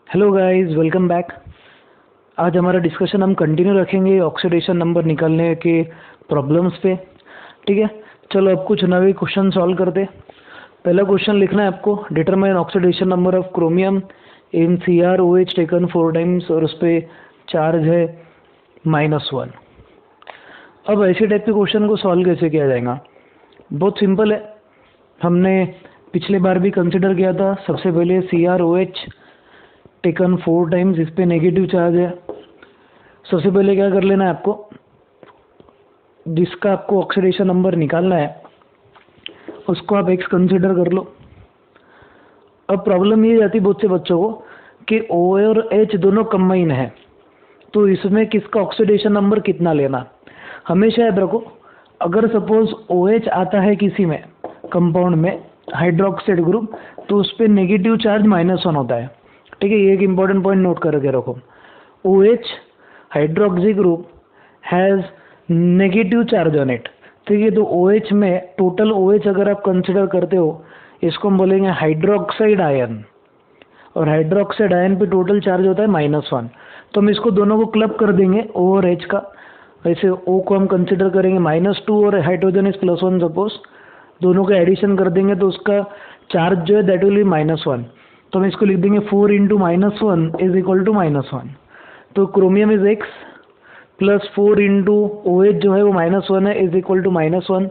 Hello guys, welcome back. आज हमारा discussion हम कंटिन्यू रखेंगे ऑक्सीडेशन नंबर निकालने के प्रॉब्लम्स पे। ठीक है, चलो अब कुछ नए क्वेश्चन सॉल्व करते। पहला क्वेश्चन लिखना है आपको, determine oxidation number of chromium in CrOH taken 4 times, और उस पर चार्ज है -1। अब ऐसे टाइप के क्वेश्चन को सॉल्व कैसे किया जाएगा? बहुत सिंपल है, हमने पिछले बार भी कंसिडर किया था। सबसे पहले CrOH टेकन 4 टाइम्स, इस पे नेगेटिव चार्ज है। सबसे पहले क्या कर लेना है आपको, जिसका आपको ऑक्सीडेशन नंबर निकालना है उसको आप X कंसिडर कर लो। अब प्रॉब्लम ये जाती बहुत से बच्चों को कि O और H दोनों कंबाइन है, तो इसमें किसका ऑक्सीडेशन नंबर कितना लेना। हमेशा याद रखो, अगर सपोज OH आता है किसी में कंपाउंड में हाइड्रोक्साइड ग्रुप, तो उस पर नेगेटिव चार्ज -1 होता है। ठीक है, ये एक इंपॉर्टेंट पॉइंट नोट करके रखो। OH hydroxy group has negative charge on it. ठीक है, तो OH में टोटल OH अगर आप कंसिडर करते हो, इसको हम बोलेंगे हाइड्रोक्साइड आयन, और हाइड्रोक्साइड आयन पे टोटल चार्ज होता है -1। तो हम इसको दोनों को क्लब कर देंगे, O और H का। वैसे O को हम कंसिडर करेंगे -2 और हाइड्रोजन इज +1 सपोज, दोनों का एडिशन कर देंगे तो उसका चार्ज जो है दैट विल बी -1। तो हम इसको लिख देंगे 4 × -1 इज इक्वल टू -1। तो chromium is X plus 4 × OH जो है वो -1 है, इज इक्वल टू -1।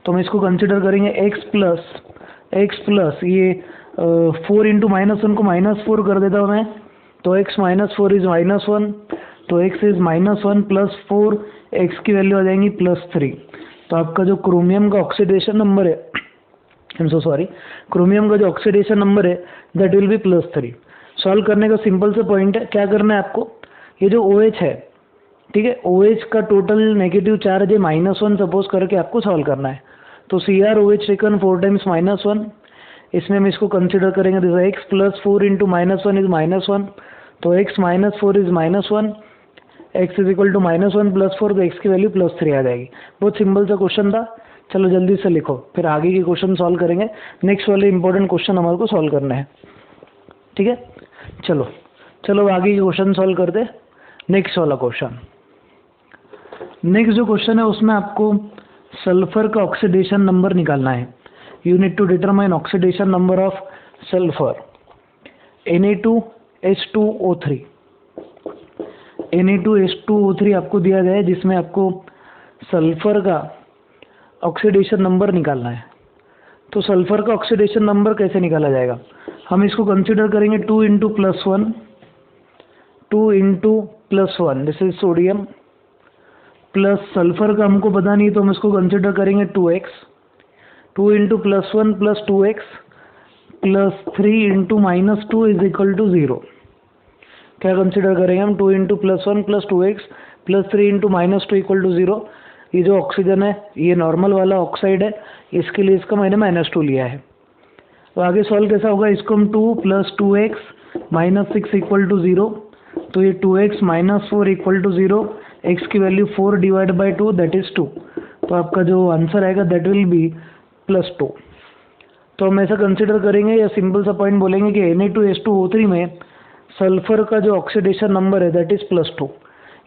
तो हम इसको कंसिडर करेंगे X प्लस ये 4 × -1 को -4 कर देता हूँ मैं, तो X -4 इज -1। तो X इज -1 प्लस 4, X की वैल्यू आ जाएंगी +3। तो आपका जो क्रोमियम का ऑक्सीडेशन नंबर है, I am so sorry, chromium का जो ऑक्सीडेशन नंबर है दैट विल बी +3। सॉल्व करने का सिंपल से पॉइंट है, क्या करना है आपको, ये जो OH है, ठीक है, OH का टोटल नेगेटिव चार्ज है -1 सपोज करके आपको सॉल्व करना है। तो CrOH टेकन 4 टाइम्स -1, इसमें हम इसको कंसिडर करेंगे, दिस X प्लस 4 × -1 इज -1। तो X -4 is -1, X is equal to -1 plus 4, तो X की वैल्यू +3 आ जाएगी। बहुत सिंपल सा क्वेश्चन था, चलो जल्दी से लिखो, फिर आगे के क्वेश्चन सॉल्व करेंगे। नेक्स्ट वाले इंपॉर्टेंट क्वेश्चन हमारे को सॉल्व करना है। ठीक है, चलो आगे के क्वेश्चन सॉल्व करते। नेक्स्ट वाला क्वेश्चन, नेक्स्ट जो क्वेश्चन है उसमें आपको सल्फर का ऑक्सीडेशन नंबर निकालना है। You need to determine oxidation number of sulphur Na2H2O3। Na2H2O3 आपको दिया गया है, जिसमें आपको सल्फर का ऑक्सीडेशन नंबर निकालना है। तो सल्फर का ऑक्सीडेशन नंबर कैसे निकाला जाएगा, हम इसको कंसिडर करेंगे 2 × +1, this is sodium, plus sulphur का हमको पता नहीं, तो हम इसको कंसिडर करेंगे 2x, 2 × +1 + 2x plus 3 × -2 is equal to 0। क्या कंसिडर करेंगे हम, 2 × +1 + 2x प्लस 3 × -2 इक्वल टू 0। ये जो ऑक्सीजन है ये नॉर्मल वाला ऑक्साइड है, इसके लिए इसका मैंने -2 लिया है। तो आगे सॉल्व कैसा होगा, इसको हम 2 + 2x -6 इक्वल टू 0। तो ये 2x - 4 इक्वल टू 0, x की वैल्यू 4 / 2 दैट इज 2। तो आपका जो आंसर आएगा दैट विल बी +2। तो हम ऐसा कंसिडर करेंगे या सिंपल सा पॉइंट बोलेंगे कि Na2H2O3 में सल्फर का जो ऑक्सीडेशन नंबर है दैट इज +2।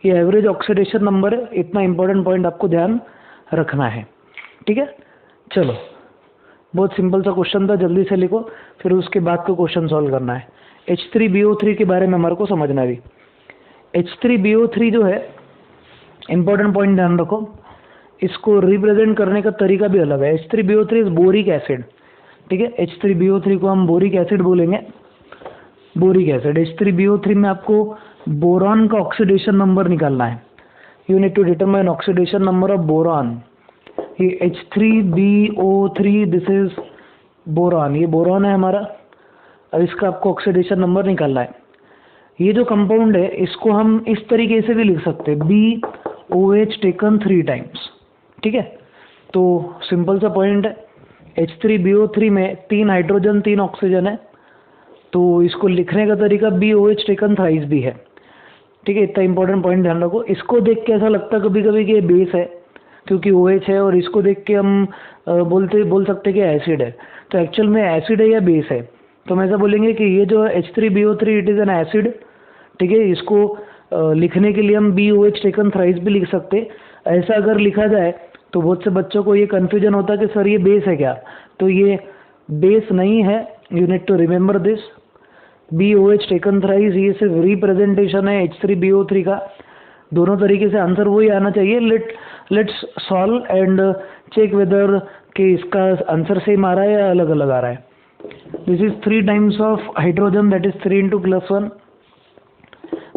ये एवरेज ऑक्सीडेशन नंबर है, इतना इंपॉर्टेंट पॉइंट आपको ध्यान रखना है। ठीक है, चलो बहुत सिंपल सा क्वेश्चन था, जल्दी से लिखो, फिर उसके बाद को क्वेश्चन सॉल्व करना है। H3BO3 के बारे में हमारे को समझना है। H3BO3 जो है, इंपॉर्टेंट पॉइंट ध्यान रखो, इसको रिप्रेजेंट करने का तरीका भी अलग है। H3BO3 is boric acid. ठीक है, H3BO3 को हम बोरिक एसिड बोलेंगे, बोरिक एसिड। H3BO3 में आपको बोरॉन का ऑक्सीडेशन नंबर निकालना है। You need to determine oxidation number of boron. ये H3BO3 दिस इज बोरॉन, ये बोरॉन है हमारा, अब इसका आपको ऑक्सीडेशन नंबर निकालना है। ये जो कंपाउंड है इसको हम इस तरीके से भी लिख सकते हैं, BOH टेकन 3 टाइम्स। ठीक है, तो सिंपल सा पॉइंट है, H3BO3 में 3 हाइड्रोजन 3 ऑक्सीजन है, तो इसको लिखने का तरीका BOH टेकन थ्राइस भी है। ठीक है, इतना इंपॉर्टेंट पॉइंट ध्यान रखो। इसको देख के ऐसा लगता है कभी कभी कि ये बेस है क्योंकि OH है, और इसको देख के हम बोल सकते हैं कि एसिड है। तो एक्चुअल में एसिड है या बेस है, तो हम ऐसा बोलेंगे कि ये जो H3BO3 it is an acid, ठीक है। इसको लिखने के लिए हम BOH टेकन थ्राइस भी लिख सकते। ऐसा अगर लिखा जाए तो बहुत से बच्चों को ये कन्फ्यूजन होता है कि सर ये बेस है क्या, तो ये बेस नहीं है, you need to remember this. BOH taken thrice ये सिर्फ रिप्रेजेंटेशन है H3BO3 का। दोनों तरीके से आंसर वही आना चाहिए। Let's solve and check whether कि इसका आंसर सेम आ रहा है या अलग अलग आ रहा है। This is 3 times of hydrogen, that is 3 × +1,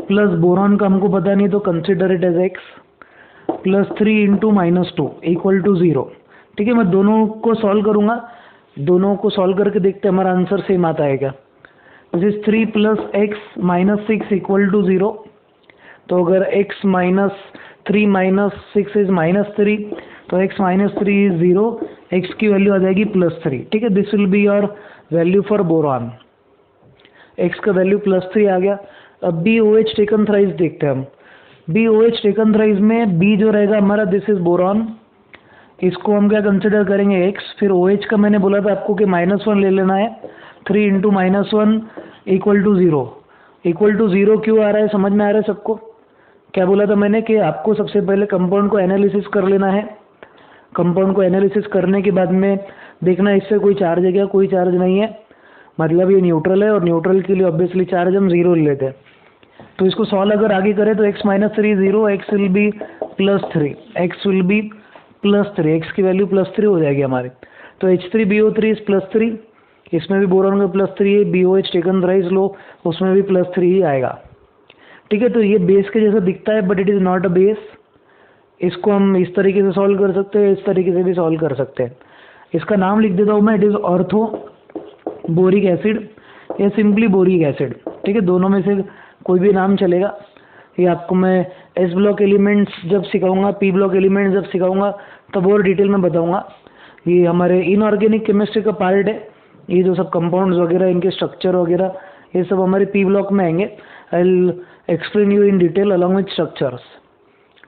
plus boron का हमको पता नहीं तो consider it as x, plus 3 × -2 = 0। ठीक है, मैं दोनों को सॉल्व करूंगा, दोनों को सॉल्व करके देखते हैं हमारा आंसर सेम आता है क्या। This is 3 + x - 6 = 0। तो अगर x - 3 - 6 इज -3, तो x - 3 इज 0, x की वैल्यू आ जाएगी +3। ठीक है, this will be your value for boron. x का वैल्यू +3 आ गया। अब BOH टेकन थ्राइस देखते हैं हम। BOH टेकन थ्राइस में B जो रहेगा हमारा, दिस इज बोरॉन, इसको हम क्या कंसिडर करेंगे x। फिर OH का मैंने बोला था आपको कि -1 ले लेना है, 3 × -1 = 0। = 0 क्यों आ रहा है, समझ में आ रहा है सबको? क्या बोला था मैंने कि आपको सबसे पहले कंपाउंड को एनालिसिस कर लेना है। कंपाउंड को एनालिसिस करने के बाद में देखना इससे कोई चार्ज है क्या, कोई चार्ज नहीं है, मतलब ये न्यूट्रल है, और न्यूट्रल के लिए ऑब्वियसली चार्ज हम 0 ले लेते हैं। तो इसको सॉल्व अगर आगे करें तो x - 3 0, x will be +3, x will be +3, x की वैल्यू +3 हो जाएगी हमारी। तो H3BO3 इज +3, इसमें भी बोरॉन का +3 है। BOH टेकन थ्राइस लो, उसमें भी +3 ही आएगा। ठीक है, तो ये बेस के जैसा दिखता है but it is not a base. इसको हम इस तरीके से सॉल्व कर सकते हैं, इस तरीके से भी सॉल्व कर सकते हैं। इसका नाम लिख देता हूँ मैं, it is ortho boric acid या सिंपली बोरिक एसिड। ठीक है, दोनों में से कोई भी नाम चलेगा। ये आपको मैं S ब्लॉक एलिमेंट्स जब सिखाऊंगा, P ब्लॉक एलिमेंट्स जब सिखाऊंगा तब और डिटेल में बताऊंगा। ये हमारे इनऑर्गेनिक केमिस्ट्री का पार्ट है। ये जो सब कंपाउंड्स वगैरह, इनके स्ट्रक्चर वगैरह, ये सब हमारे P ब्लॉक में आएंगे। I will explain you in detail along with structures.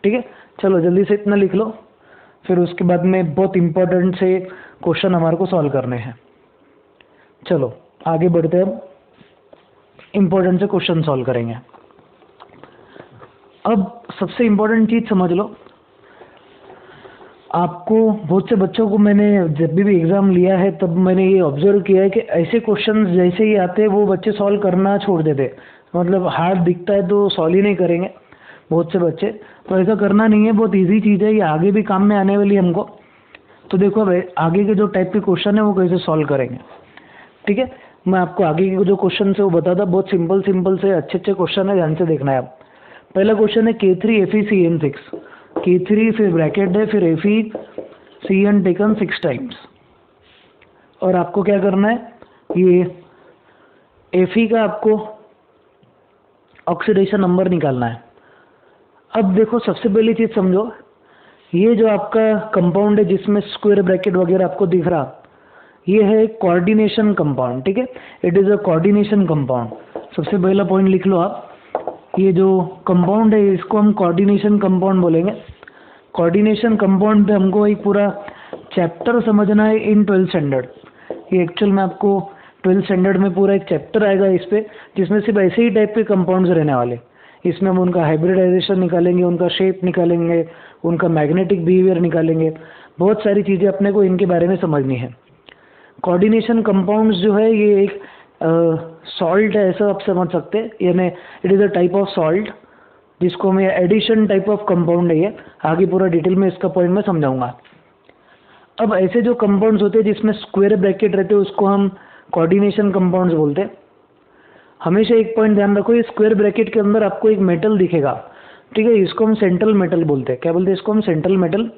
ठीक है, चलो जल्दी से इतना लिख लो, फिर उसके बाद में बहुत इंपॉर्टेंट से क्वेश्चन हमारे को सॉल्व करने हैं। चलो आगे बढ़ते हैं, हम इंपॉर्टेंट से क्वेश्चन सॉल्व करेंगे। अब सबसे इम्पोर्टेंट चीज़ समझ लो, आपको बहुत से बच्चों को मैंने जब भी एग्ज़ाम लिया है तब मैंने ये ऑब्जर्व किया है कि ऐसे क्वेश्चंस जैसे ही आते हैं वो बच्चे सॉल्व करना छोड़ देते, मतलब हार्ड दिखता है तो सॉल्व ही नहीं करेंगे बहुत से बच्चे। तो ऐसा करना नहीं है, बहुत इजी चीज़ है, ये आगे भी काम में आने वाली है हमको। तो देखो भाई, आगे के जो टाइप के क्वेश्चन है वो कैसे सॉल्व करेंगे। ठीक है, मैं आपको आगे के जो क्वेश्चन है वो बताता, बहुत सिंपल से अच्छे क्वेश्चन है, ध्यान से देखना है आप। पहला क्वेश्चन है K3FeCN6, K3 फिर ब्रैकेट है, फिर FeCN टेकन 6 टाइम्स, और आपको क्या करना है, ये Fe का आपको ऑक्सीडेशन नंबर निकालना है। अब देखो सबसे पहली चीज़ समझो, ये जो आपका कंपाउंड है जिसमें स्क्वायर ब्रैकेट वगैरह आपको दिख रहा, ये है कोऑर्डिनेशन कंपाउंड। ठीक है, it is a coordination compound. सबसे पहला पॉइंट लिख लो आप, ये जो कंपाउंड है इसको हम कोऑर्डिनेशन कंपाउंड बोलेंगे। कोऑर्डिनेशन कंपाउंड पे हमको एक पूरा चैप्टर समझना है इन 12th स्टैंडर्ड। ये एक्चुअल में आपको 12th स्टैंडर्ड में पूरा एक चैप्टर आएगा इस पे, जिसमें सिर्फ ऐसे ही टाइप के कंपाउंड्स रहने वाले। इसमें हम उनका हाइब्रिडाइजेशन निकालेंगे, उनका शेप निकालेंगे, उनका मैग्नेटिक बिहेवियर निकालेंगे, बहुत सारी चीज़ें अपने को इनके बारे में समझनी है। कोऑर्डिनेशन कंपाउंड्स जो है ये एक सॉल्ट है, ऐसा आप समझ सकते हैं, यानी it is a type of salt जिसको मैं एडिशन टाइप ऑफ कंपाउंड है ये। आगे पूरा डिटेल में इसका पॉइंट मैं समझाऊंगा। अब ऐसे जो कंपाउंड्स होते हैं जिसमें स्क्वायर ब्रैकेट रहते हैं उसको हम कोऑर्डिनेशन कंपाउंड्स बोलते हैं। हमेशा एक पॉइंट ध्यान रखो, ये स्क्वायर ब्रैकेट के अंदर आपको एक मेटल दिखेगा। ठीक है, इसको हम सेंट्रल मेटल बोलते हैं। क्या बोलते हैं इसको हम? Central metal.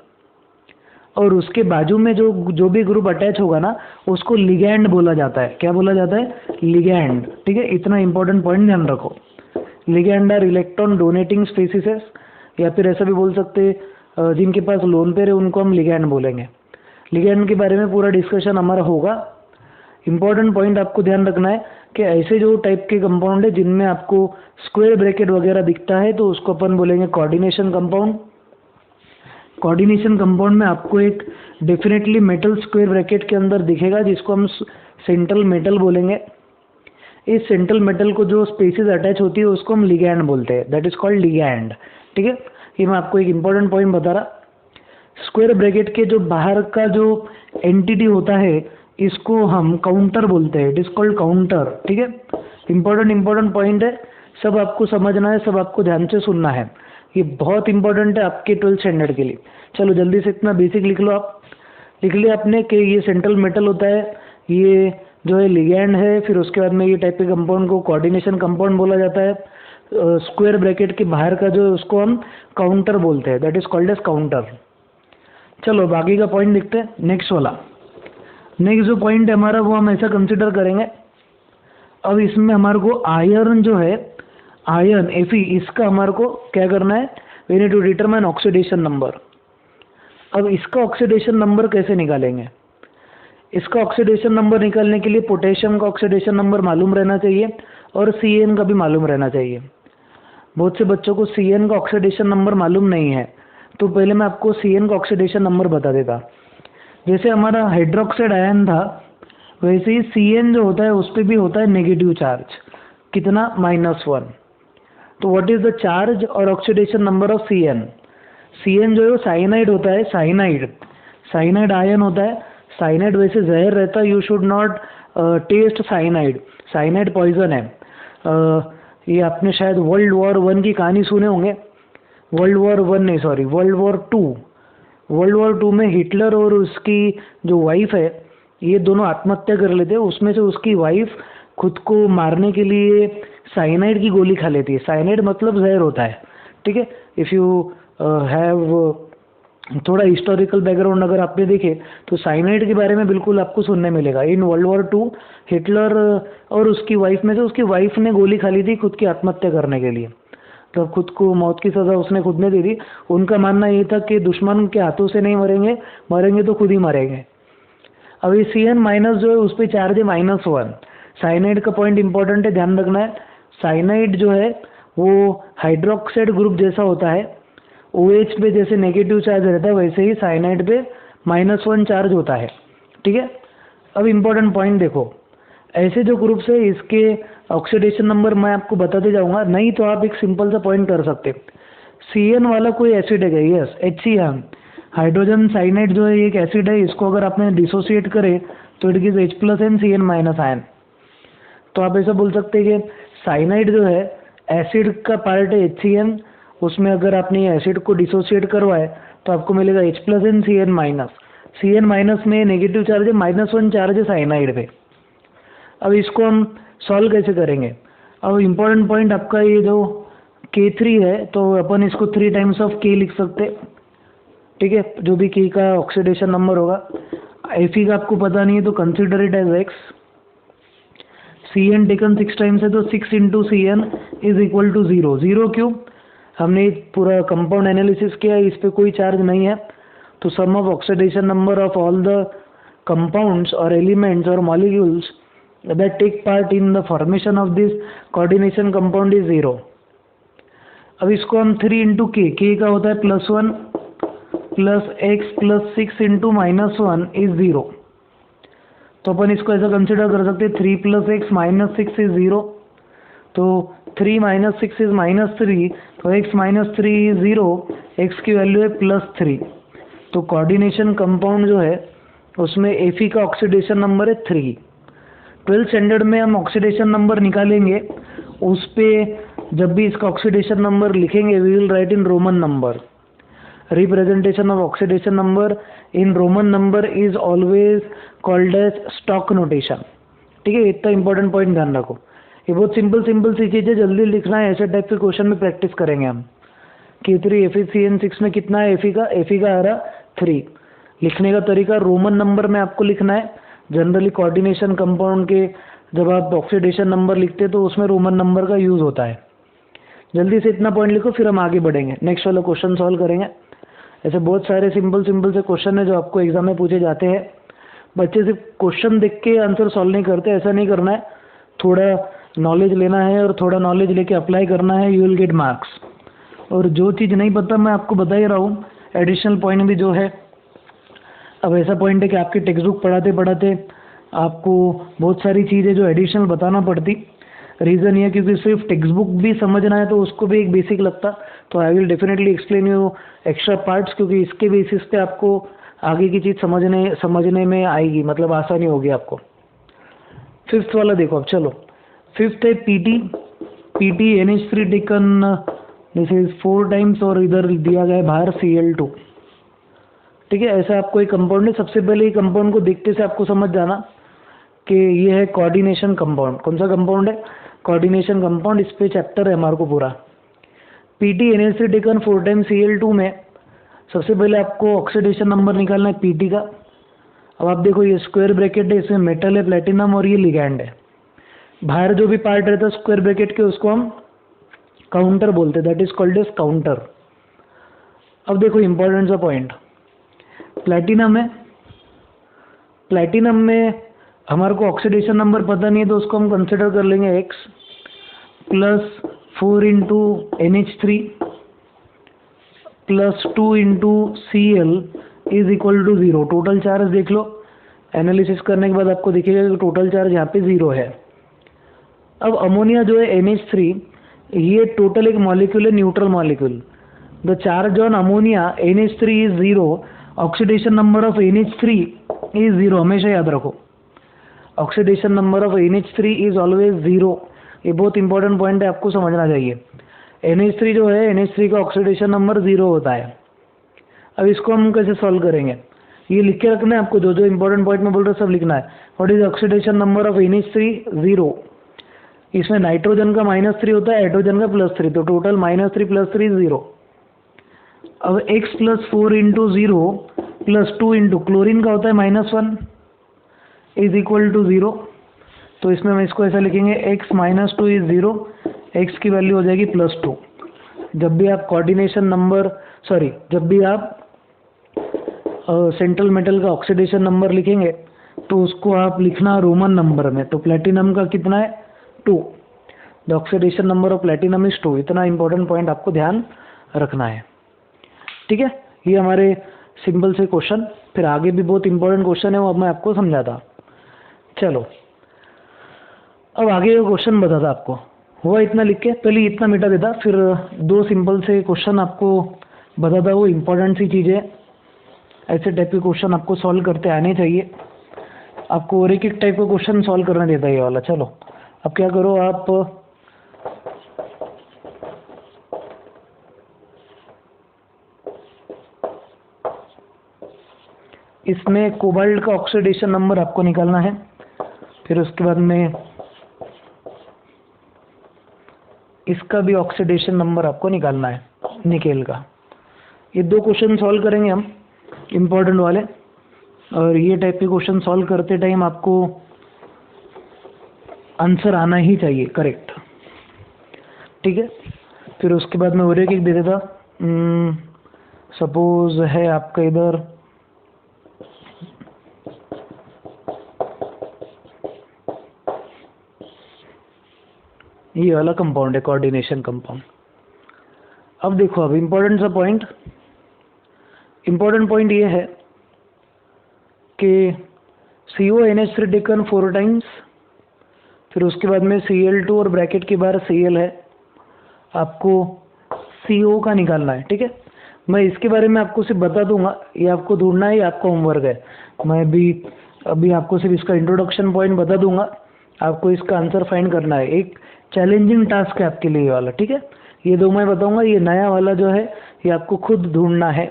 और उसके बाजू में जो भी ग्रुप अटैच होगा ना उसको लिगैंड बोला जाता है। क्या बोला जाता है? लिगैंड। ठीक है, इतना इंपॉर्टेंट पॉइंट ध्यान रखो। Ligand are electron donating species, या फिर ऐसा भी बोल सकते हैं जिनके पास लोन पेयर है उनको हम लिगैंड बोलेंगे। लिगैंड के बारे में पूरा डिस्कशन हमारा होगा। इंपॉर्टेंट पॉइंट आपको ध्यान रखना है कि ऐसे जो टाइप के कंपाउंड है जिनमें आपको स्क्वायर ब्रैकेट वगैरह दिखता है तो उसको अपन बोलेंगे कोऑर्डिनेशन कंपाउंड। कोऑर्डिनेशन कंपाउंड में आपको एक डेफिनेटली मेटल स्क्वायर ब्रैकेट के अंदर दिखेगा जिसको हम सेंट्रल मेटल बोलेंगे। इस सेंट्रल मेटल को जो स्पेसीज अटैच होती है उसको हम लिगैंड बोलते हैं, दैट इज कॉल्ड लिगैंड। ठीक है, ये मैं आपको एक इंपॉर्टेंट पॉइंट बता रहा। स्क्वायर ब्रैकेट के जो बाहर का जो एंटिटी होता है इसको हम काउंटर बोलते हैं, इट इज कॉल्ड काउंटर। ठीक है, इंपॉर्टेंट पॉइंट है, सब आपको समझना है, सब आपको ध्यान से सुनना है, ये बहुत इंपॉर्टेंट है आपके 12th स्टैंडर्ड के लिए। चलो जल्दी से इतना बेसिक लिख लो आप। लिख लिया आपने कि ये सेंट्रल मेटल होता है, ये जो है लिगैंड है, फिर उसके बाद में ये टाइप के कंपाउंड को कोऑर्डिनेशन कंपाउंड बोला जाता है। स्क्वायर ब्रैकेट के बाहर का जो उसको हम काउंटर बोलते हैं, that is called as counter. चलो बाकी का पॉइंट देखते हैं, नेक्स्ट वाला। नेक्स्ट जो पॉइंट है हमारा वो हम ऐसा कंसिडर करेंगे, अब इसमें हमारे को आयरन जो है, आयरन Fe, इसका हमारे को क्या करना है, we need to determine oxidation number. अब इसका ऑक्सीडेशन नंबर कैसे निकालेंगे? इसका ऑक्सीडेशन नंबर निकालने के लिए पोटेशियम का ऑक्सीडेशन नंबर मालूम रहना चाहिए और Cn का भी मालूम रहना चाहिए। बहुत से बच्चों को Cn का ऑक्सीडेशन नंबर मालूम नहीं है, तो पहले मैं आपको Cn का ऑक्सीडेशन नंबर बता देता। जैसे हमारा हाइड्रोक्साइड आयन था, वैसे ही Cn जो होता है उस पर भी होता है नेगेटिव चार्ज, कितना, -1। तो व्हाट इज द चार्ज और oxidation number of Cn? Cn जो है साइनाइड होता है, साइनाइड आयन होता है। साइनाइड वैसे जहर रहता है, you should not taste cyanide, cyanide poison है। ये आपने शायद वर्ल्ड वॉर 1 की कहानी सुने होंगे, वर्ल्ड वॉर 2 में हिटलर और उसकी जो वाइफ है ये दोनों आत्महत्या कर लेते हैं। उसमें से उसकी वाइफ खुद को मारने के लिए साइनाइड की गोली खा लेती है। साइनाइड मतलब जहर होता है। ठीक है, इफ़ यू हैव थोड़ा हिस्टोरिकल बैकग्राउंड अगर आपने देखे तो साइनाइड के बारे में बिल्कुल आपको सुनने मिलेगा। इन वर्ल्ड वॉर 2 हिटलर और उसकी वाइफ में से उसकी वाइफ ने गोली खा ली थी खुद की आत्महत्या करने के लिए, तो खुद को मौत की सज़ा उसने खुद ने दे दी। उनका मानना ये था कि दुश्मन के हाथों से नहीं मरेंगे तो खुद ही मरेंगे। अब ये Cn माइनस जो है उस पर चार्ज है -1। साइनाइड का पॉइंट इंपॉर्टेंट है, ध्यान रखना है। साइनाइड जो है वो हाइड्रोक्साइड ग्रुप जैसा होता है, OH पे जैसे नेगेटिव चार्ज रहता है वैसे ही साइनाइड पे -1 चार्ज होता है। ठीक है, अब इम्पोर्टेंट पॉइंट देखो, ऐसे जो ग्रुप्स है इसके ऑक्सीडेशन नंबर मैं आपको बताते जाऊंगा, नहीं तो आप एक सिंपल सा पॉइंट कर सकते। Cn वाला कोई एसिड है, यस HCl, हाइड्रोजन साइनाइड जो है एक एसिड है, इसको अगर आपने डिसोसिएट करे तो it gives H+N Cn- ion. तो आप ऐसा बोल सकते हैं कि साइनाइड जो है एसिड का पार्ट है HCl, उसमें अगर आपने ये एसिड को डिसोसिएट करवाए तो आपको मिलेगा H+N Cn-। Cn- में नेगेटिव चार्ज है, -1 चार्ज है साइनाइड पे। अब इसको हम सॉल्व कैसे करेंगे? अब इम्पोर्टेंट पॉइंट आपका ये जो K3 है, तो अपन इसको 3 टाइम्स ऑफ K लिख सकते। ठीक है, जो भी K का ऑक्सीडेशन नंबर होगा। Fe का आपको पता नहीं है तो consider it as X। Cn taken 6 times है तो 6 × Cn इज इक्वल टू 0। 0 क्यों? हमने पूरा कंपाउंड एनालिसिस किया, इस पे कोई चार्ज नहीं है, तो sum of oxidation number of all the compounds और एलिमेंट्स और molecules that take part in the formation of this coordination compound is 0। अब इसको हम 3 × K का होता है +1 + X + 6 × -1 इज 0। तो अपन इसको ऐसा कंसिडर कर सकते हैं 3 + X - 6 इज 0, तो 3 - 6 इज -3, तो X - 3 इज 0, X की वैल्यू है +3। तो कोऑर्डिनेशन कंपाउंड जो है उसमें Fe का ऑक्सीडेशन नंबर है 3। 12th स्टैंडर्ड में हम ऑक्सीडेशन नंबर निकालेंगे, उस पे जब भी इसका ऑक्सीडेशन नंबर लिखेंगे we will write in Roman number. Representation of oxidation number in Roman number is always called as stock notation. ठीक है, इतना इंपॉर्टेंट पॉइंट ध्यान रखो। ये बहुत सिंपल सी चीज़ है, जल्दी लिखना है, ऐसे टाइप के क्वेश्चन में प्रैक्टिस करेंगे हम। K3 FeCN6 में कितना है Fe का आ रहा 3। लिखने का तरीका रोमन नंबर में आपको लिखना है। जनरली कोऑर्डिनेशन कंपाउंड के जब आप ऑक्सीडेशन नंबर लिखते हैं तो उसमें रोमन नंबर का यूज़ होता है। जल्दी से इतना पॉइंट लिखो, फिर हम आगे बढ़ेंगे, नेक्स्ट वाला क्वेश्चन सॉल्व करेंगे। ऐसे बहुत सारे सिंपल से क्वेश्चन है जो आपको एग्जाम में पूछे जाते हैं। बच्चे सिर्फ क्वेश्चन देख के आंसर सॉल्व नहीं करते, ऐसा नहीं करना है, थोड़ा नॉलेज लेना है और थोड़ा नॉलेज लेके अप्लाई करना है, यू विल गेट मार्क्स। और जो चीज़ नहीं पता मैं आपको बता ही रहा हूँ, एडिशनल पॉइंट भी जो है, अब ऐसा पॉइंट है कि आपकी टेक्स्ट बुक पढ़ाते पढ़ाते आपको बहुत सारी चीज़ें जो एडिशनल बताना पड़ती, रीज़न ये क्योंकि सिर्फ टेक्स्ट बुक भी समझना है तो उसको भी एक बेसिक लगता, तो I will definitely explain you extra parts, क्योंकि इसके बेसिस पे आपको आगे की चीज़ समझने में आएगी, मतलब आसानी होगी आपको। फिफ्थ वाला देखो अब, चलो फिफ्थ है PT NH3 taken this is 4 times और इधर दिया गया है बाहर Cl2। ठीक है, ऐसा आपको एक कंपाउंड है। सबसे पहले ये कंपाउंड को देखते से आपको समझ जाना कि ये है कोऑर्डिनेशन कंपाउंड। कौन सा कंपाउंड है? Coordination compound. इस पे चैप्टर है हमारे को पूरा। PT NH3 taken 4 times Cl2 में सबसे पहले आपको ऑक्सीडेशन नंबर निकालना है पीटी का। अब आप देखो ये स्क्वायर ब्रैकेट है, इसमें मेटल है प्लेटिनम और ये लिगैंड है। बाहर जो भी पार्ट रहता है स्क्वायर ब्रैकेट के उसको हम काउंटर बोलते हैं, that is called as counter. अब देखो इंपॉर्टेंट सा पॉइंट, प्लेटिनम है, प्लेटिनम में हमारे को ऑक्सीडेशन नंबर पता नहीं है तो उसको हम कंसिडर कर लेंगे x plus 4 into NH3 plus 2 into Cl is equal to 0। Total charge देख लो, एनालिसिस करने के बाद आपको दिखेगा कि टोटल चार्ज यहाँ पे 0 है। अब अमोनिया जो है NH3, ये टोटल एक मॉलिक्यूल है, neutral molecule. The charge on ammonia NH3 is 0, oxidation number of NH3 is 0। हमेशा याद रखो, oxidation number of NH3 is always 0। ये बहुत इंपॉर्टेंट पॉइंट है, आपको समझना चाहिए। NH3 जो है, NH3 का ऑक्सीडेशन नंबर 0 होता है। अब इसको हम कैसे सॉल्व करेंगे, ये लिख के रखना है आपको। जो जो इंपॉर्टेंट पॉइंट में बोल रहा हूँ सब लिखना है। What is oxidation number of NH3? 0। इसमें नाइट्रोजन का -3 होता है, हाइड्रोजन का +3, तो टोटल -3 + 3 0। अब x plus 4 into 0 plus 2 into chlorine का होता है -1 इज इक्वल टू 0। तो इसमें हम इसको ऐसा लिखेंगे x - 2 इज 0, x की वैल्यू हो जाएगी +2। जब भी आप कोऑर्डिनेशन नंबर जब भी आप सेंट्रल मेटल का ऑक्सीडेशन नंबर लिखेंगे तो उसको आप लिखना रोमन नंबर में। तो प्लेटिनम का कितना है? 2। The oxidation number of platinum is 2। इतना इंपॉर्टेंट पॉइंट आपको ध्यान रखना है। ठीक है, ये हमारे सिंपल से क्वेश्चन। फिर आगे भी बहुत इंपॉर्टेंट क्वेश्चन है, वो अब मैं आपको समझाता। चलो अब आगे का क्वेश्चन बताता आपको। हुआ इतना लिख के, पहले इतना मिटा देता, फिर 2 सिंपल से क्वेश्चन आपको बताता। वो इंपॉर्टेंट सी चीज़ें, ऐसे टाइप के क्वेश्चन आपको सॉल्व करते आने चाहिए। आपको और एक टाइप का क्वेश्चन सॉल्व करना देता है ये वाला। चलो अब क्या करो, आप इसमें कोबाल्ट का ऑक्सीडेशन नंबर आपको निकालना है। फिर उसके बाद में इसका भी ऑक्सीडेशन नंबर आपको निकालना है, निकेल का। ये 2 क्वेश्चन सॉल्व करेंगे हम, इम्पोर्टेंट वाले। और ये टाइप के क्वेश्चन सॉल्व करते टाइम आपको आंसर आना ही चाहिए करेक्ट। ठीक है, फिर उसके बाद मैं और एक दे देता। सपोज है आपका इधर ये वाला कंपाउंड है, कोऑर्डिनेशन कंपाउंड। अब देखो, अब इम्पोर्टेंट सा पॉइंट, इम्पोर्टेंट पॉइंट ये है कि CONH3 टेकन 4 टाइम्स, फिर उसके बाद में Cl2 और ब्रैकेट के बाहर Cl है, आपको CO का निकालना है। ठीक है, मैं इसके बारे में आपको सिर्फ बता दूंगा, ये आपको ढूंढना है, ये आपका होमवर्क है। मैं भी अभी आपको सिर्फ इसका इंट्रोडक्शन पॉइंट बता दूंगा, आपको इसका आंसर फाइंड करना है। एक चैलेंजिंग टास्क है आपके लिए ये वाला। ठीक है, ये 2 मैं बताऊंगा, ये नया वाला जो है ये आपको खुद ढूंढना है।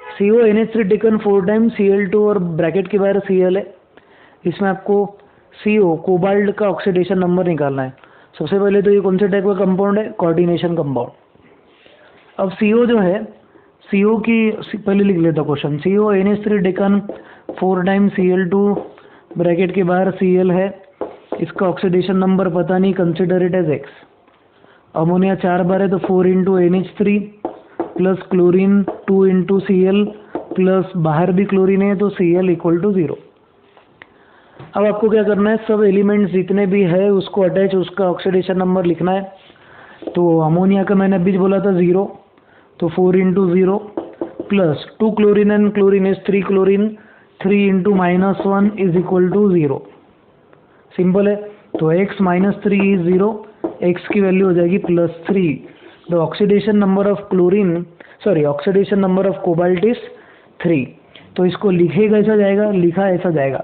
CONH3 टेकन 4 टाइम्स, Cl2 और ब्रैकेट के बाहर Cl है। इसमें आपको CO कोबाल्ट का ऑक्सीडेशन नंबर निकालना है। सबसे पहले तो ये कौन से टाइप का कंपाउंड है? Coordination compound. अब CO जो है, CO की पहले लिख लेता question. CONH3 taken 4 times, Cl2 bracket के बाहर Cl है, इसका ऑक्सीडेशन नंबर पता नहीं, consider it as x। Ammonia 4 बार है तो 4 into NH3 plus chlorine 2 into Cl plus बाहर भी क्लोरीन है तो Cl इक्वल टू 0। अब आपको क्या करना है, सब एलिमेंट्स जितने भी है उसको अटैच, उसका ऑक्सीडेशन नंबर लिखना है। तो अमोनिया का मैंने अभी बोला था 0, तो 4 into 0 plus 2 chlorine and chlorine is 3 chlorine, 3 into -1 is equal to 0। Simple है। तो x -3 इज 0, x की वैल्यू हो जाएगी +3। The oxidation number of oxidation number of cobalt is 3। तो इसको लिखे कैसा जाएगा, लिखा ऐसा जाएगा,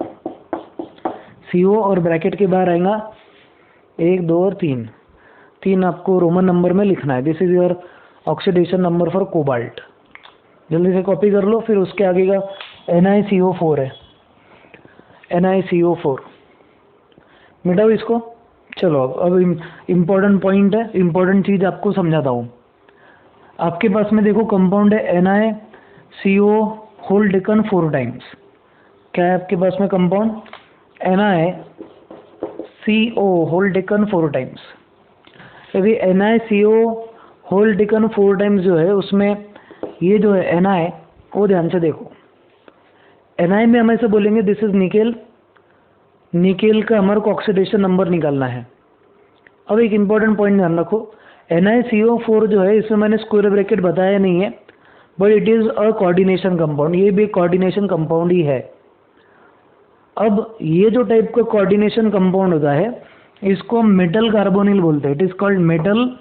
CO और ब्रैकेट के बाहर आएगा 1 2 और 3, 3 आपको रोमन नंबर में लिखना है। This is your oxidation number for cobalt. जल्दी से कॉपी कर लो। फिर उसके आगे का NiCO4 है, NiCO4 मिटाओ इसको। चलो अब इम्पोर्टेंट पॉइंट है, इम्पोर्टेंट चीज़ आपको समझाता हूँ। आपके पास में देखो कंपाउंड है NiCO होल टेकन 4 टाइम्स। क्या है आपके पास में compound? NiCO whole taken 4 times. यदि NiCO होल टेकन 4 टाइम्स जो है उसमें ये जो है Ni वो ध्यान से देखो। Ni में हम ऐसे बोलेंगे दिस इज निकेल, निकेल का हमारे को ऑक्सीडेशन नंबर निकालना है। अब एक इम्पॉर्टेंट पॉइंट ध्यान रखो, NiCO4 जो है इसमें मैंने स्क्वायर ब्रैकेट बताया नहीं है, but it is a coordination compound. ये भी कोऑर्डिनेशन कंपाउंड ही है। अब ये जो टाइप का कोऑर्डिनेशन कंपाउंड होता है इसको हम मेटल कार्बोनिल बोलते हैं। It is called metal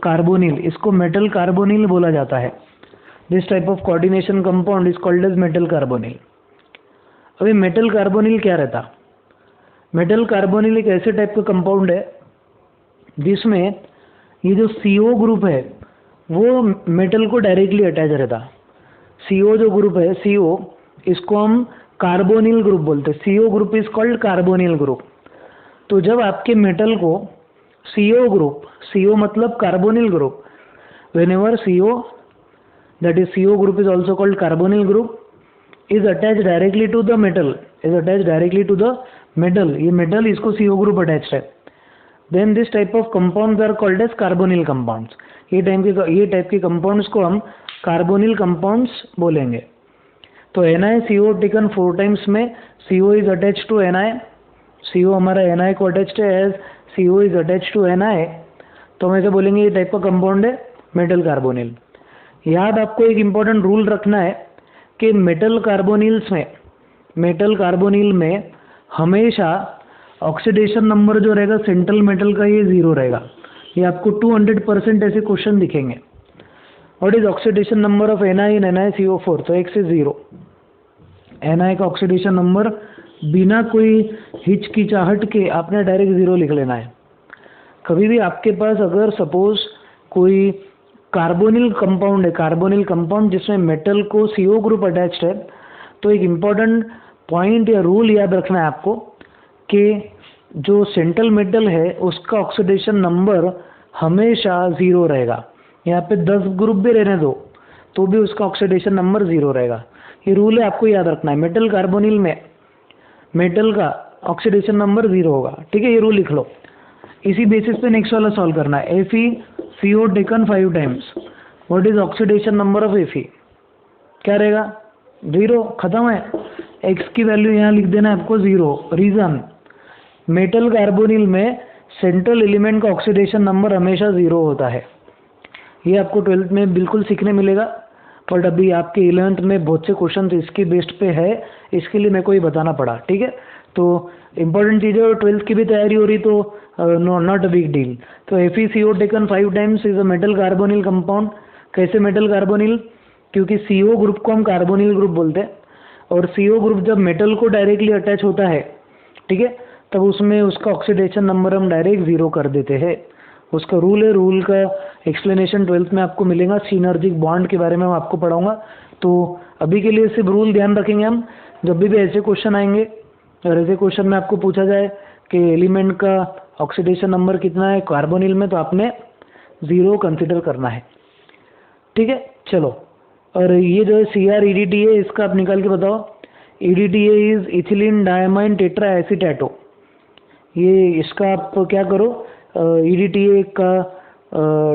carbonyl, इसको मेटल कार्बोनिल बोला जाता है। This type of coordination compound is called as metal carbonyl. अभी मेटल कार्बोनिल क्या रहता? मेटल कार्बोनिल एक ऐसे टाइप का कंपाउंड है जिसमें ये जो CO ग्रुप है वो मेटल को डायरेक्टली अटैच रहता। CO जो ग्रुप है CO, इसको हम कार्बोनिल ग्रुप बोलते हैं। CO group is called carbonyl group. तो जब आपके मेटल को CO ग्रुप, CO मतलब carbonyl group, whenever CO, that is CO group is also called carbonyl group, is attached directly to the metal, ये metal इसको CO group attached है, then this type of compounds are called as carbonyl compounds। ये type के compounds को हम carbonyl compounds बोलेंगे। तो NiCO taken 4 times में CO is attached to Ni, CO हमारा Ni को अटैच्ड है, as CO is attached to Ni, तो हम ऐसे बोलेंगे ये टाइप का कंपाउंड है मेटल कार्बोनिल। याद आपको एक इम्पॉर्टेंट रूल रखना है कि मेटल कार्बोनिल में हमेशा ऑक्सीडेशन नंबर जो रहेगा सेंट्रल मेटल का ये 0 रहेगा। ये आपको 200% ऐसे क्वेश्चन दिखेंगे। What is oxidation number of Ni in NiCO4? तो x इज 0। Ni का ऑक्सीडेशन नंबर बिना कोई हिचकिचाहट के आपने डायरेक्ट 0 लिख लेना है। कभी भी आपके पास अगर सपोज कोई कार्बोनिल कंपाउंड है, कार्बोनिल कंपाउंड जिसमें मेटल को CO ग्रुप अटैच्ड है, तो एक इम्पॉर्टेंट पॉइंट या रूल याद रखना है आपको कि जो सेंट्रल मेटल है उसका ऑक्सीडेशन नंबर हमेशा 0 रहेगा। यहाँ पे 10 ग्रुप भी रहने दो तो भी उसका ऑक्सीडेशन नंबर 0 रहेगा। ये रूल है, आपको याद रखना है। मेटल कार्बोनिल में मेटल का ऑक्सीडेशन नंबर 0 होगा, ठीक है, ये रूल लिख लो। इसी बेसिस पे नेक्स्ट वाला सॉल्व करना है। FeCO taken 5 times, what is oxidation number of Fe? क्या रहेगा? 0, खत्म है। x की वैल्यू यहाँ लिख देना है आपको 0। रीजन, मेटल कार्बोनिल में सेंट्रल एलिमेंट का ऑक्सीडेशन नंबर हमेशा 0 होता है। ये आपको 12th में बिल्कुल सीखने मिलेगा, बट अभी आपके 11th में बहुत से क्वेश्चन इसके बेस्ड पे है, इसके लिए मेरे को ये बताना पड़ा, ठीक है। तो इम्पोर्टेंट चीज़ है, 12th की भी तैयारी हो रही तो नॉट अ बिग डील। तो FeCO taken 5 times is a metal carbonyl compound. कैसे मेटल कार्बोनिल? क्योंकि CO ग्रुप को हम कार्बोनिल ग्रुप बोलते हैं, और CO ग्रुप जब मेटल को डायरेक्टली अटैच होता है, ठीक है, तब उसमें उसका ऑक्सीडेशन नंबर हम डायरेक्ट 0 कर देते हैं। उसका रूल है, रूल का एक्सप्लेनेशन 12th में आपको मिलेगा। सिनर्जिक बॉन्ड के बारे में मैं आपको पढ़ाऊंगा। तो अभी के लिए सिर्फ रूल ध्यान रखेंगे हम। जब भी ऐसे क्वेश्चन आएंगे और ऐसे क्वेश्चन में आपको पूछा जाए कि एलिमेंट का ऑक्सीडेशन नंबर कितना है कार्बोनिल में, तो आपने 0 कंसिडर करना है, ठीक है। चलो, और ये जो है CrEDTA है, इसका आप निकाल के बताओ। EDTA is ethylene diamine tetra acetato. ये इसका आप क्या करो, EDTA का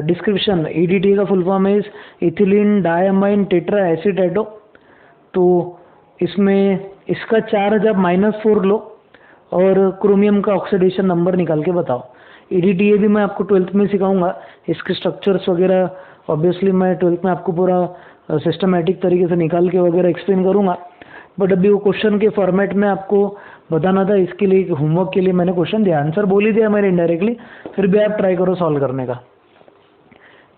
डिस्क्रिप्शन, EDTA का full form is ethylene diamine tetra acetato. तो इसमें इसका 4 जब -4 लो और क्रोमियम का ऑक्सीडेशन नंबर निकाल के बताओ। EDTA भी मैं आपको 12th में सिखाऊंगा, इसके स्ट्रक्चर्स वगैरह ऑब्वियसली मैं 12th में आपको पूरा सिस्टमेटिक तरीके से निकाल के वगैरह एक्सप्लेन करूंगा, बट अभी वो क्वेश्चन के फॉर्मेट में आपको बताना था, इसके लिए होमवर्क के लिए मैंने क्वेश्चन दिया, आंसर बोल ही दिया मैंने इनडायरेक्टली, फिर भी आप ट्राई करो सॉल्व करने का।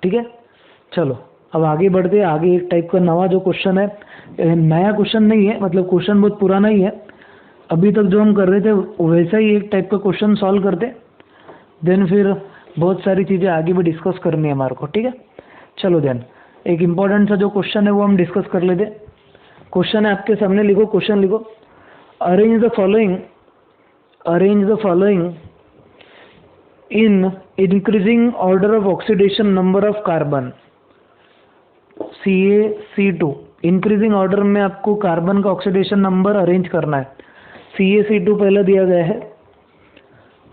ठीक है, चलो अब आगे बढ़ते हैं। आगे एक टाइप का नवा जो क्वेश्चन है, नया क्वेश्चन नहीं है, मतलब क्वेश्चन बहुत पुराना ही है, अभी तक जो हम कर रहे थे वैसा ही एक टाइप का क्वेश्चन सॉल्व करते, देन फिर बहुत सारी चीज़ें आगे भी डिस्कस करनी है हमारे को। ठीक है, चलो देन एक इम्पॉर्टेंट सा जो क्वेश्चन है वो हम डिस्कस कर लेते। क्वेश्चन है आपके सामने, लिखो क्वेश्चन लिखो। Arrange the following in increasing order of oxidation number of carbon CaC2। Increasing order में आपको कार्बन का ऑक्सीडेशन नंबर अरेंज करना है। CaC2 पहले दिया गया है,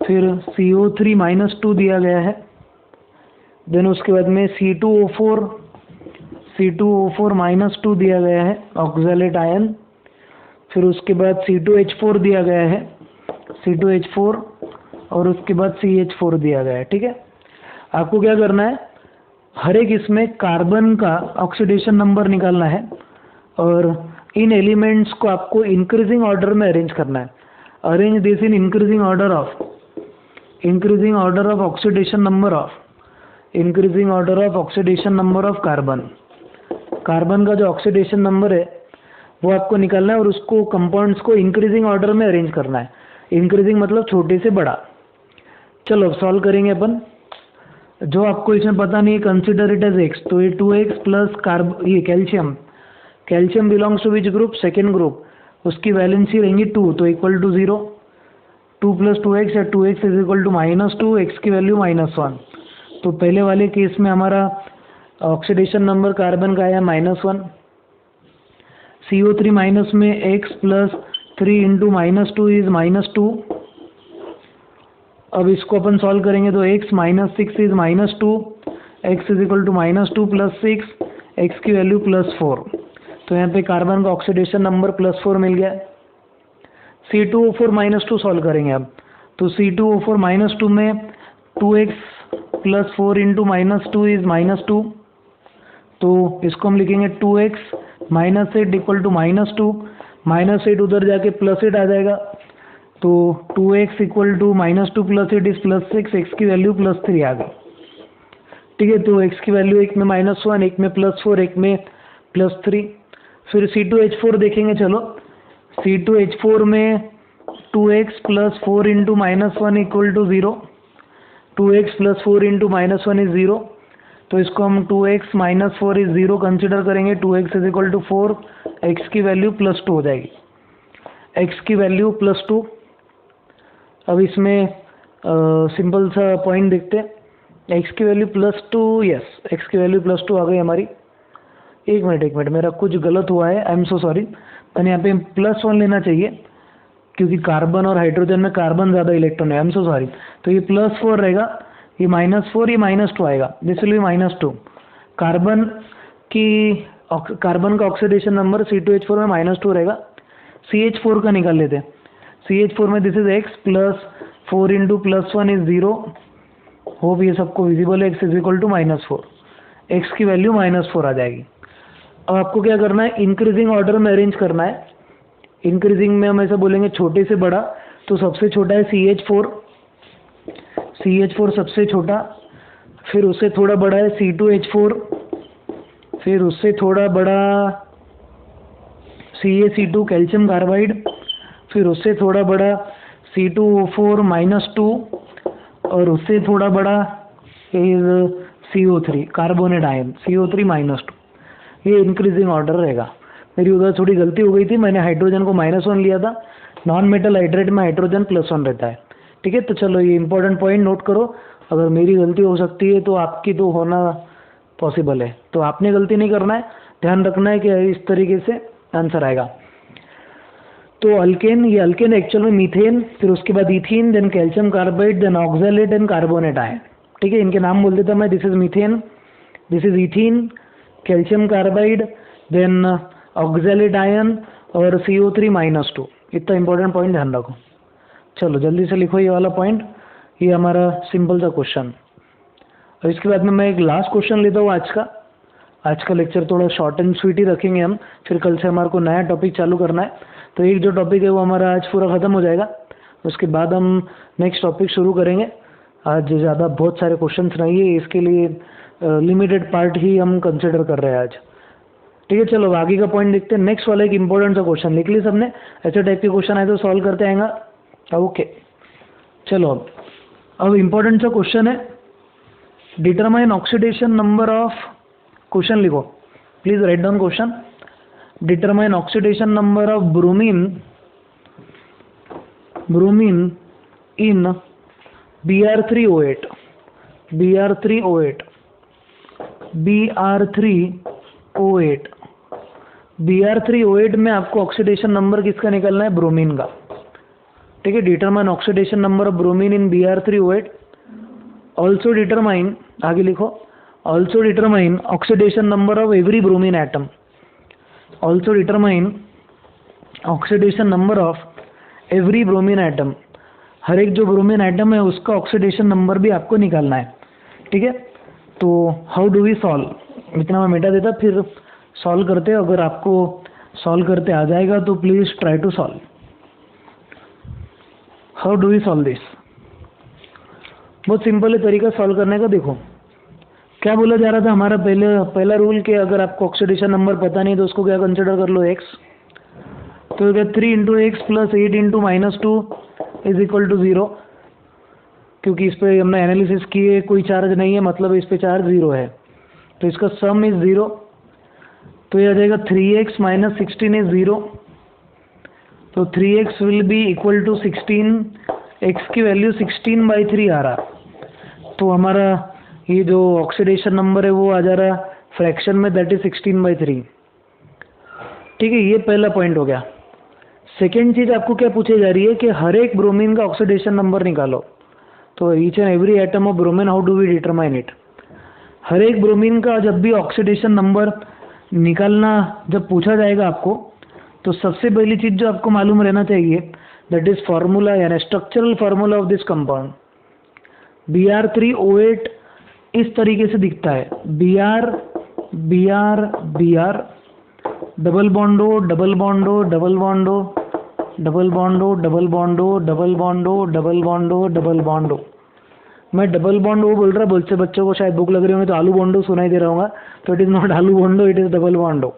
फिर CO3-2 दिया गया है, देन उसके बाद में C2O4-2 दिया गया है ऑक्सैलेट आयन, फिर उसके बाद C2H4 दिया गया है, C2H4, और उसके बाद CH4 दिया गया है। ठीक है, आपको क्या करना है, हर एक इसमें कार्बन का ऑक्सीडेशन नंबर निकालना है और इन एलिमेंट्स को आपको इंक्रीजिंग ऑर्डर में अरेंज करना है। Arrange this in increasing order of oxidation number of carbon का जो ऑक्सीडेशन नंबर है वो आपको निकालना है और उसको कंपाउंड्स को इंक्रीजिंग ऑर्डर में अरेंज करना है। इंक्रीजिंग मतलब छोटे से बड़ा। चलो अब सॉल्व करेंगे अपन। जो आपको इसमें पता नहीं है, कंसिडर इट एज x, तो ये 2x प्लस ये calcium belongs to which group, second group, उसकी वैलेंसी रहेंगी 2, तो इक्वल टू 0, 2 + 2x या 2x is equal to -2, x की वैल्यू -1। तो पहले वाले केस में हमारा ऑक्सीडेशन नंबर कार्बन का आया -1। CO3 माइनस में x + 3 × -2 इज -2। अब इसको अपन सॉल्व करेंगे तो x - 6 is -2, x is equal to -2 + 6, x की वैल्यू +4। तो यहाँ पे कार्बन का ऑक्सीडेशन नंबर +4 मिल गया। C2O4-2 सॉल्व करेंगे अब, तो C2O4-2 में 2x + 4 × -2 इज -2, तो इसको हम लिखेंगे 2x - 8 इक्वल टू -2, -8 उधर जाके +8 आ जाएगा, तो 2x equal to -2 + 8 is +6, x की वैल्यू +3 आ गई। ठीक है, तो x की वैल्यू एक में -1, एक में +4, एक में +3। फिर C2H4 देखेंगे। चलो C2H4 में 2x + 4 × -1 equal to 0, 2x + 4 × -1 is 0, तो इसको हम 2x - 4 इज 0 कंसिडर करेंगे। 2x is equal to 4, x की वैल्यू +2 हो जाएगी, x की वैल्यू +2। अब इसमें सिंपल सा पॉइंट देखते हैं, x की वैल्यू +2, यस x की वैल्यू +2 आ गई हमारी। एक मिनट मेरा कुछ गलत हुआ है, आई एम सो सॉरी। मैंने यहाँ पे +1 लेना चाहिए क्योंकि कार्बन और हाइड्रोजन में कार्बन ज़्यादा इलेक्ट्रॉन है, आई एम सो सॉरी। तो ये +4 रहेगा, ये -4, ये -2 आएगा, दिस विल बी -2। कार्बन का ऑक्सीडेशन नंबर C2H4 में -2 रहेगा। CH4 का निकाल लेते हैं। CH4 में this is x + 4 × +1 is 0, hope ये सबको विजिबल है। x is equal to -4, x की वैल्यू -4 आ जाएगी। अब आपको क्या करना है, इंक्रीजिंग ऑर्डर में अरेंज करना है। इंक्रीजिंग में हम ऐसा बोलेंगे छोटे से बड़ा, तो सबसे छोटा है CH4 सबसे छोटा, फिर उससे थोड़ा बड़ा है C2H4, फिर उससे थोड़ा बड़ा CaC2 कैल्शियम कार्बाइड, फिर उससे थोड़ा बड़ा C2O4-2, और उससे थोड़ा बड़ा is CO3 carbonate ion, CO3-2। ये इंक्रीजिंग ऑर्डर रहेगा। मेरी उधर थोड़ी गलती हो गई थी, मैंने हाइड्रोजन को -1 लिया था। नॉन मेटल हाइड्रेट में हाइड्रोजन +1 रहता है। ठीक है, तो चलो ये इंपॉर्टेंट पॉइंट नोट करो। अगर मेरी गलती हो सकती है तो आपकी तो होना पॉसिबल है, तो आपने गलती नहीं करना है, ध्यान रखना है कि इस तरीके से आंसर आएगा। तो अल्केन, ये अल्केन एक्चुअल में मीथेन, फिर उसके बाद ethene, then calcium carbide, then oxalate and carbonate ion. ठीक है, इनके नाम बोल देता मैं, this is methane, this is ethene, calcium carbide, then oxalate ion और CO3-2। इतना इंपॉर्टेंट पॉइंट ध्यान रखो। चलो जल्दी से लिखो ये वाला पॉइंट, ये हमारा सिंपल सा क्वेश्चन। और इसके बाद में मैं एक लास्ट क्वेश्चन लेता हूँ आज का। आज का लेक्चर थोड़ा शॉर्ट एंड स्वीट ही रखेंगे हम, फिर कल से हमारे को नया टॉपिक चालू करना है। तो एक जो टॉपिक है वो हमारा आज पूरा ख़त्म हो जाएगा, उसके बाद हम नेक्स्ट टॉपिक शुरू करेंगे। आज ज़्यादा बहुत सारे क्वेश्चंस नहीं है, इसके लिए लिमिटेड पार्ट ही हम कंसिडर कर रहे हैं आज। ठीक है, चलो आगे का पॉइंट देखते हैं। नेक्स्ट वाला एक इंपॉर्टेंट सा क्वेश्चन लिख ली सबने, ऐसे टाइप के क्वेश्चन आए तो सॉल्व करते आएगा। ओके चलो, अब इम्पोर्टेंट सा क्वेश्चन है, determine oxidation number of, question लिखो please, write down question. Determine oxidation number of bromine in Br3O8 Br3O8 में आपको ऑक्सीडेशन नंबर किसका निकलना है? ब्रोमीन का। ठीक है, determine oxidation number of bromine in Br3O8। Also determine, आगे लिखो, also determine oxidation number of every bromine atom. Also determine oxidation number of every bromine atom. हर एक जो ब्रोमीन एटम है उसका ऑक्सीडेशन नंबर भी आपको निकालना है। ठीक है, तो हाउ डू वी सॉल्व, इतना मैं मिटा देता, फिर सॉल्व करते हैं। अगर आपको सॉल्व करते आ जाएगा तो please try to solve. How do we solve this? बहुत सिंपल है तरीका सॉल्व करने का। देखो क्या बोला जा रहा था हमारा पहला रूल, के अगर आपको ऑक्सीडेशन नंबर पता नहीं तो उसको क्या कंसिडर कर लो, x। तो क्या 3 × x + 8 × -2 = 0, क्योंकि इस पे हमने एनालिसिस किए, कोई चार्ज नहीं है, मतलब इस पे चार्ज 0 है, तो इसका सम इज 0। तो ये आ जाएगा 3x - 16 इज 0, तो 3x will be equal to 16, x की वैल्यू 16/3 आ रहा, तो हमारा ये जो ऑक्सीडेशन नंबर है वो आ जा रहा फ्रैक्शन में, दैट इज 16/3। ठीक है, ये पहला पॉइंट हो गया। सेकेंड चीज़ आपको क्या पूछी जा रही है कि हर एक ब्रोमीन का ऑक्सीडेशन नंबर निकालो। तो each and every atom of bromine, how do we determine it? हर एक ब्रोमीन का जब भी ऑक्सीडेशन नंबर निकालना जब पूछा जाएगा आपको, तो सबसे पहली चीज़ जो आपको मालूम रहना चाहिए, दैट इज फार्मूला, यानी structural formula of this compound. Br3O8 इस तरीके से दिखता है, Br double bond O double bond O double bond O double bond O double bond O double bond O double bond O double bond O. मैं डबल बॉन्डो बोल रहा, बहुत से बच्चों को शायद भूख लग रही होंगी तो आलू बॉन्डो सुनाई दे रहा होगा, तो इट इज़ नॉट आलू बॉन्डो, इट इज़ डबल बॉन्डो।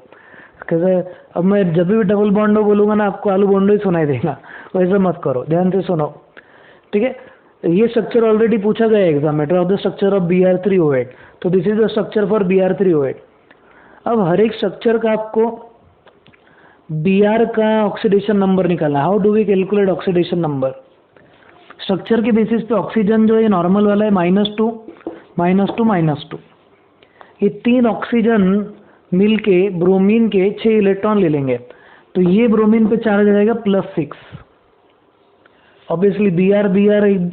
कैसे, अब मैं जब भी डबल बॉन्डो बोलूँगा ना आपको आलू बॉन्डो ही सुनाई देगा, वैसे मत करो, ध्यान से सुनो। ठीक है, ये स्ट्रक्चर ऑलरेडी पूछा गया एग्जाम में, draw the structure of Br3O8, तो this is the structure for Br3O8। अब हर एक स्ट्रक्चर का आपको Br का ऑक्सीडेशन नंबर निकालना है। How do we calculate oxidation number? Structure के बेसिस पे ऑक्सीजन जो है नॉर्मल वाला है -2 -2 -2, ये 3 ऑक्सीजन मिलके ब्रोमीन के 6 इलेक्ट्रॉन ले लेंगे, तो ये ब्रोमीन पे चार्ज आ जाएगा +6। ऑब्वियसली Br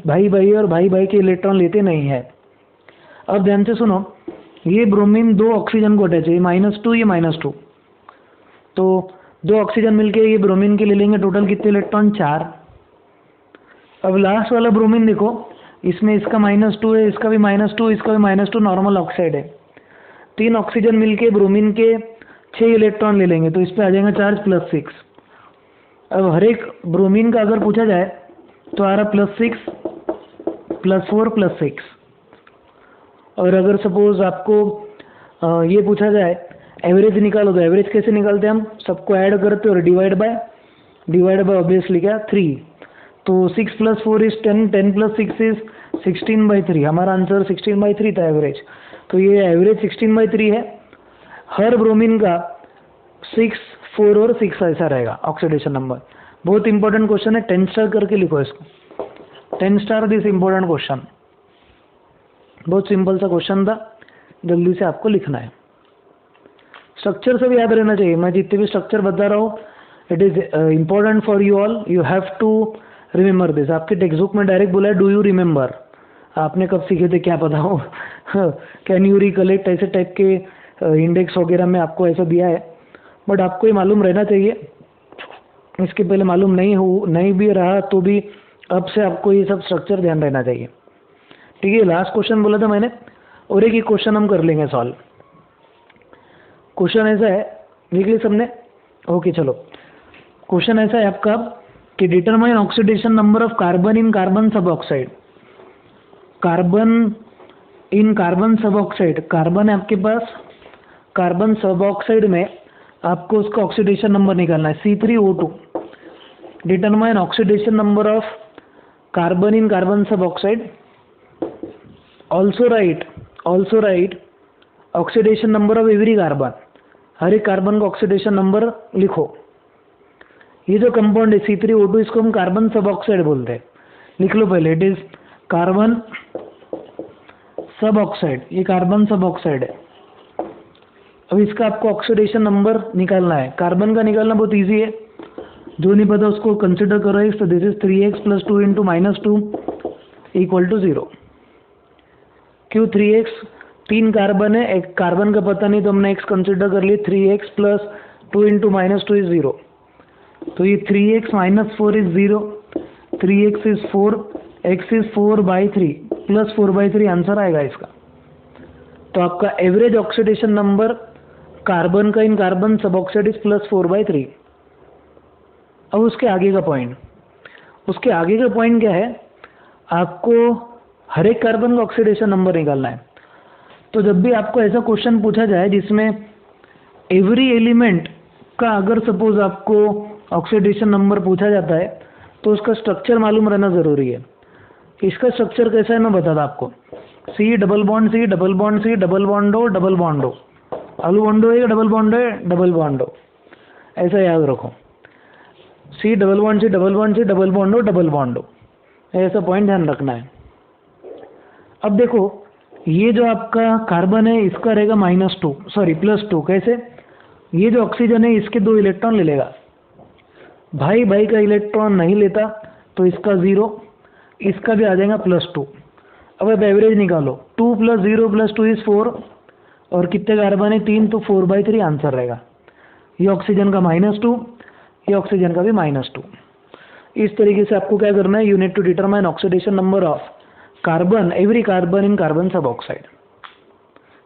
भाई भाई और भाई भाई के इलेक्ट्रॉन लेते नहीं है। अब ध्यान से सुनो, ये ब्रोमीन 2 ऑक्सीजन को अटैच है, ये -2 ये -2, तो 2 ऑक्सीजन मिलके ये ब्रोमीन के ले लेंगे, टोटल कितने इलेक्ट्रॉन? 4। अब लास्ट वाला ब्रोमीन देखो, इसमें इसका -2 है, इसका भी -2, इसका भी -2, नॉर्मल ऑक्साइड है। 3 ऑक्सीजन मिलके ब्रोमीन के 6 इलेक्ट्रॉन ले लेंगे, तो इस पे आ जाएगा चार्ज +6। अब हर एक ब्रोमीन का अगर पूछा जाए तो आ रहा +6 +4 +6। और अगर सपोज आपको ये पूछा जाए एवरेज निकालो, तो एवरेज कैसे निकालते हैं हम? सबको ऐड करते और डिवाइड बाय ऑब्वियसली क्या 3, तो 6 + 4 इज 10, 10 + 6 इज 16/3। हमारा आंसर 16/3 था एवरेज, तो ये एवरेज 16/3 है। हर ब्रोमीन का 6, 4 और 6 ऐसा रहेगा ऑक्सीडेशन नंबर। बहुत इंपॉर्टेंट क्वेश्चन है, 10 स्टार करके लिखो इसको, 10 स्टार दिस इंपॉर्टेंट क्वेश्चन। बहुत सिंपल सा क्वेश्चन था, जल्दी से आपको लिखना है। स्ट्रक्चर से भी याद रहना चाहिए, मैं जितने भी स्ट्रक्चर बता रहा हूँ, it is important for you all, you have to remember this. आपके टेक्स्ट बुक में डायरेक्ट बोला है डू यू रिमेंबर, आपने कब सीखे थे क्या पता हो, कैन यू रिकलेक्ट, ऐसे टाइप के इंडेक्स वगैरह में आपको ऐसा दिया है, बट आपको ये मालूम रहना चाहिए। इसके पहले मालूम नहीं भी रहा तो भी अब से आपको ये सब स्ट्रक्चर ध्यान रहना चाहिए। ठीक है, लास्ट क्वेश्चन बोला था मैंने, और एक ही क्वेश्चन हम कर लेंगे सॉल्व। क्वेश्चन ऐसा है, लिख ली सबने? ओके चलो, क्वेश्चन ऐसा है आपका कि determine oxidation number of carbon in carbon सब ऑक्साइड। कार्बन इन कार्बन सब ऑक्साइड, कार्बन है आपके पास, कार्बन सब ऑक्साइड में आपको उसका ऑक्सीडेशन नंबर निकालना है C3O2। Determine oxidation number of carbon in carbon suboxide. Also write oxidation number of every carbon, हर एक कार्बन का ऑक्सीडेशन नंबर लिखो। ये जो कंपाउंड है C3O2, इसको हम कार्बन सब ऑक्साइड बोलते हैं। लिख लो पहले, इट इज कार्बन सब ऑक्साइड, ये कार्बन सब ऑक्साइड है। अब इसका आपको ऑक्सीडेशन नंबर निकालना है। कार्बन का निकालना बहुत इजी है, जो नहीं पता उसको कंसिडर करो x, तो दिस इज 3x + 2 × -2 = 0। क्यों 3x? 3 कार्बन है, एक कार्बन का पता नहीं तो हमने x कंसिडर कर लिए। 3x + 2 × -2 = 0, तो ये 3x - 4 = 0, 3x = 4, x = 4/3 + 4/3 आंसर आएगा इसका। तो आपका एवरेज ऑक्सीडेशन नंबर कार्बन का इन कार्बन सब ऑक्साइड इज +4/3। अब उसके आगे का पॉइंट क्या है? आपको हर एक कार्बन का ऑक्सीडेशन नंबर निकालना है। तो जब भी आपको ऐसा क्वेश्चन पूछा जाए जिसमें एवरी एलिमेंट का अगर सपोज आपको ऑक्सीडेशन नंबर पूछा जाता है, तो उसका स्ट्रक्चर मालूम रहना ज़रूरी है। इसका स्ट्रक्चर कैसा है मैं बताता आपको। C double bond C double bond C double bond O double bond O, आलू बॉन्डो है, डबल बॉन्ड है, डबल बॉन्ड O, ऐसा याद रखो। C double bond C double bond C double bond O double bond O, ऐसा point ध्यान रखना है। अब देखो, ये जो आपका कार्बन है इसका रहेगा +2। कैसे? ये जो ऑक्सीजन है इसके 2 इलेक्ट्रॉन ले लेगा, भाई का इलेक्ट्रॉन नहीं लेता तो इसका 0, इसका भी आ जाएगा +2। अब एवरेज निकालो, 2 + 0 + 2 = 4, और कितने कार्बन है? 3, तो 4/3 आंसर रहेगा। ये ऑक्सीजन का -2, ये ऑक्सीजन का भी -2। इस तरीके से आपको क्या करना है? You need to determine oxidation number of carbon, every carbon in carbon suboxide.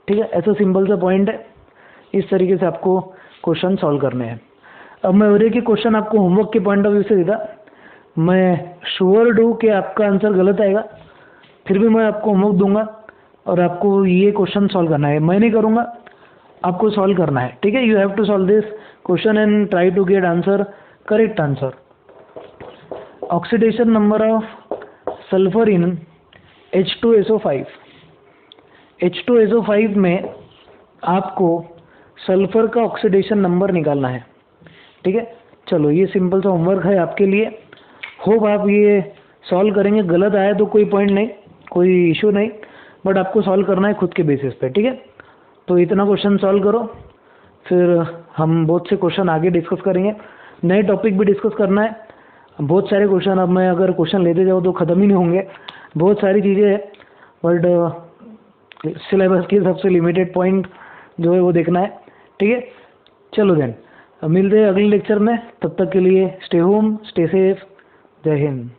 ठीक है, ऐसा सिंपल सा पॉइंट है। इस तरीके से आपको क्वेश्चन सॉल्व करने हैं। अब मैं और एक ही क्वेश्चन आपको होमवर्क के पॉइंट ऑफ व्यू से देता, मैं श्योर डू कि आपका आंसर गलत आएगा, फिर भी मैं आपको होमवर्क दूंगा और आपको ये क्वेश्चन सॉल्व करना है। मैं नहीं करूँगा, आपको सॉल्व करना है। ठीक है, you have to solve this question and try to get answer, correct answer. Oxidation number of sulphur in H2SO5। H2SO5 में आपको सल्फर का ऑक्सीडेशन नंबर निकालना है। ठीक है, चलो ये सिंपल सा होमवर्क है आपके लिए। होप आप ये सॉल्व करेंगे। गलत आया तो कोई पॉइंट नहीं, कोई इशू नहीं, बट आपको सॉल्व करना है खुद के बेसिस पे। ठीक है, तो इतना क्वेश्चन सॉल्व करो, फिर हम बहुत से क्वेश्चन आगे डिस्कस करेंगे। नए टॉपिक भी डिस्कस करना है, बहुत सारे क्वेश्चन। अब मैं अगर क्वेश्चन लेते जाऊँ तो ख़त्म ही नहीं होंगे, बहुत सारी चीज़ें हैं, बट सिलेबस के सबसे लिमिटेड पॉइंट जो है वो देखना है। ठीक है, चलो देन मिलते हैं अगले लेक्चर में। तब तक के लिए स्टे होम, स्टे सेफ, जय हिंद।